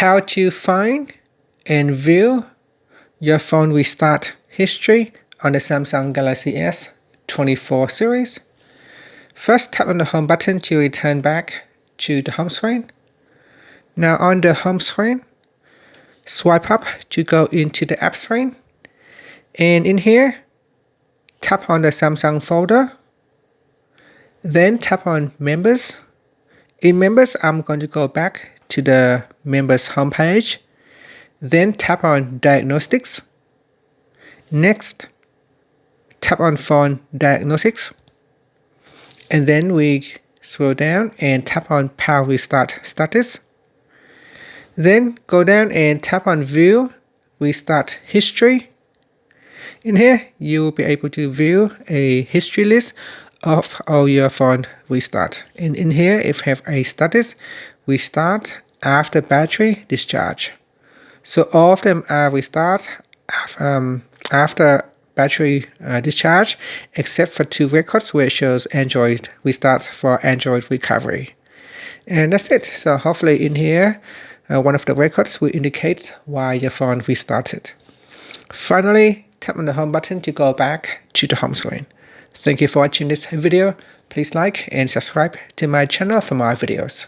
how to find and view your phone restart history on the Samsung Galaxy S24 series. First, tap on the home button to return back to the home screen. Now on the home screen, swipe up to go into the app screen. And in here, tap on the Samsung folder. Then tap on Members. In Members, I'm going to go back to the Members homepage. Then tap on Diagnostics. Next, tap on Phone Diagnostics. And then we scroll down and tap on Power Restart Status. Then go down and tap on View Restart History. In here, you will be able to view a history list of all your phone restart. And in here, if you have a status, restart after battery discharge. So all of them are restart after battery discharge, except for 2 records where it shows Android restart for Android recovery. And that's it. So hopefully in here, one of the records will indicate why your phone restarted. Finally, tap on the home button to go back to the home screen. Thank you for watching this video. Please like and subscribe to my channel for more videos.